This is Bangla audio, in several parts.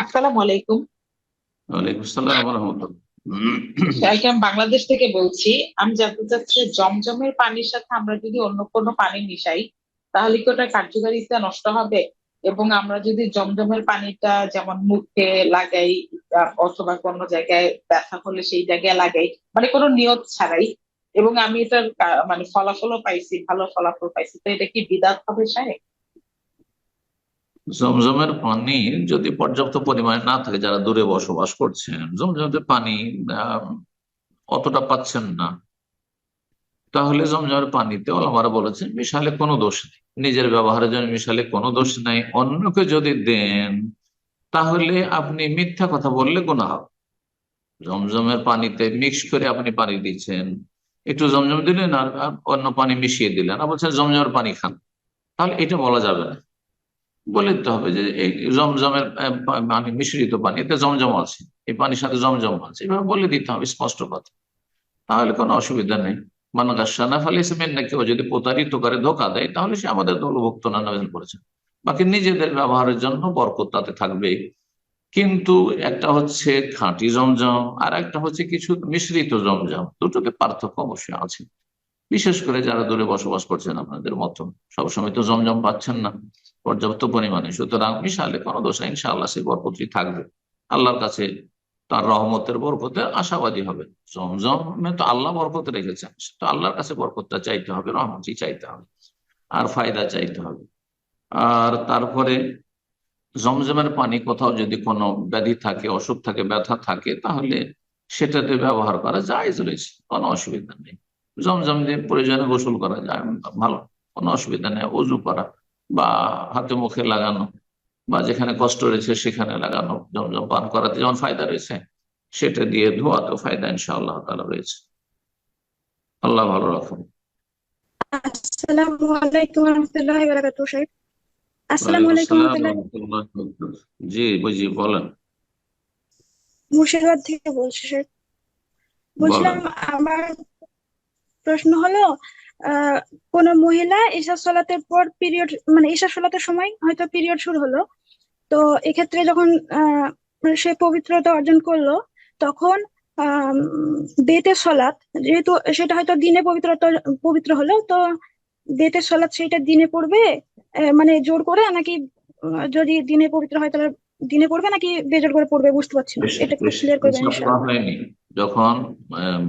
আসসালামু আলাইকুম। ওয়ালাইকুম আসসালাম রহমতুল্লাহ। আমি বাংলাদেশ থেকে বলছি। আমি জানতে চাচ্ছি জমজমের পানির সাথে আমরা যদি অন্য কোনো পানি মিশাই তাহলে কি ওটার কার্যকারিতা নষ্ট হবে? এবং আমরা যদি জমজমের পানিটা যেমন মুখে লাগাই অথবা কোনো জায়গায় ব্যথা হলে সেই জায়গায় লাগাই, মানে কোনো নিয়ত ছাড়াই, এবং আমি এটার মানে ফলাফলও পাইছি, ভালো ফলাফল পাইছি, তো এটা কি বিদআত হবে সাহেব? জমজমের পানি যদি পর্যাপ্ত পরিমাণে না থাকে, যারা দূরে বসবাস করছেন জমজমের পানি আহ, অতটা পাচ্ছেন না, তাহলে জমজমের পানিতে ওলামারা বলেছেন মিশালে কোনো দোষ নেই। নিজের ব্যবহারের জন্য মিশালে কোনো দোষ নেই। অন্যকে যদি দেন তাহলে আপনি মিথ্যা কথা বললে গুনাহ হবে। জমজমের পানিতে মিক্স করে আপনি পানি দিচ্ছেন, একটু জমজম দিলেন আর আর অন্য পানি মিশিয়ে দিলেন, আর বলছেন জমজমের পানি খান, তাহলে এটা বলা যাবে না। বলে দিতে হবে যে এই জমজমের পানি মিশ্রিত পানি, এতে জমজম আছে, এই পানির সাথে জমজম আছে, এভাবে বলে দিতে হবে স্পষ্ট কথা। তাহলে কোনো অসুবিধা নেই। মান গাশশানা ফালাইসা মিন্না, কেউ যদি প্রতারিত করে ধোঁকা দেয় তাহলে সে আমাদের দলভুক্ত না, নাযিল করেছে। বাকি নিজেদের ব্যবহারের জন্য বরকত তাতে থাকবে। কিন্তু একটা হচ্ছে খাঁটি জমজম, আর একটা হচ্ছে কিছু মিশ্রিত জমজম, দুটোতে পার্থক্য অবশ্যই আছে। বিশেষ করে যারা দূরে বসবাস করছেন আপনাদের মতন, সবসময় তো জমজম পাচ্ছেন না পর্যাপ্ত পরিমাণে, সুতরাং মিশালে কোনো দোষ নেই, ইনশাআল্লাহ সেই বরকতই থাকবে। আল্লাহর কাছে তার রহমতের বরকতে আশাবাদী হবে। জমজমে তো আল্লাহ বরকত রেখেছেন, তো আল্লাহর কাছে বরকতটা চাইতে হবে, রহমতই চাইতে হবে, আর ফায়দা চাইতে হবে। আর তারপরে জমজমের পানি কোথাও যদি কোনো ব্যাধি থাকে, অসুখ থাকে, ব্যথা থাকে, তাহলে সেটাতে ব্যবহার করা জায়েজ রয়েছে, কোনো অসুবিধা নেই। জমজম দিয়ে প্রয়োজনে গোসল করা যায়, ভালো, কোনো অসুবিধা নেই। অজু করা বা হাতে মুখে লাগানো বা যেখানে কষ্ট রয়েছে সেখানে লাগানো, জমজম পান করাতে যেমন ফায়দা রয়েছে, সেটা দিয়ে ধোয়াতেও ফায়দা ইনশাআল্লাহ তাআলা রয়েছে। আল্লাহ ভালো রাখুন। আসসালামু আলাইকুম রহমতুল্লাহি ওয়া বারাকাতুহু সাহেব। আসসালামু ওয়ালাইকুম আলাইকুম আসসালাম রহমতুল্লাহ। রহমতুল্লাহ। জি বুঝি, বলেন। মুর্শিদাবাদ থেকে বলছি সাহেব। বলছিলাম বলেন। আমার প্রশ্ন হলো, আহ কোন মহিলা ঈশা সালাতের পর পিরিয়ড, মানে ঈশা সালাতের সময় হয়তো পিরিয়ড শুরু হলো, তো এক্ষেত্রে যখন সে পবিত্রতা অর্জন করলো, তখন আহ বেতের সলাৎ, যেহেতু সেটা হয়তো দিনে পবিত্রতা পবিত্র হলো, তো বেতের সলাৎ সেটা দিনে পড়বে, মানে জোর করে নাকি, যদি দিনে পবিত্র হয় তাহলে দিনে পড়বে নাকি বেজোর করে পড়বে, বুঝতে পারছি না, এটা একটু ক্লিয়ার করবেন এসা পড়া ইনশাআল্লাহ। হয়নি যখন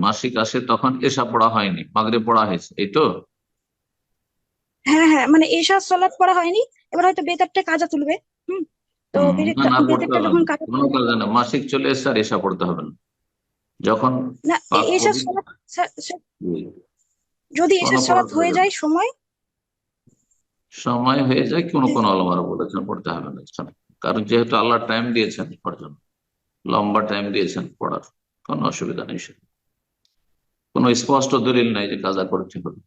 মাসিক আসে, তখন এসা পড়া হয়নি, মাগরিব পড়া হয়েছে, এই তো। হ্যাঁ হ্যাঁ, মানে এশার সলাৎ পড়া হয়নি, এবার হয়তো বেতারটা কাজা তুলবে। হুম। তো না বেতেরটা না, পড়তে বেতেরটা হবে যখন না, কাজা কোনো তুলবে, কাজে না, মাসিক চলে এসে আর এসা পড়তে হবে না যখন না পাক এশার পবিত্র। সলাৎ যদি কোনো এশার পড়ার সলাৎ হয়ে প্রয়োজন যায় নেই। সময়। সময় হয়ে যায়, কোনো কোনো আলমারা বলেছেন পড়তে হবে না, কারণ যেহেতু আল্লাহ টাইম দিয়েছেন পড়ার জন্য, লম্বা টাইম দিয়েছেন পড়ার, কোনো অসুবিধা নেই। কোনো স্পষ্ট দলিল নাই যে কাজা করতে হবে।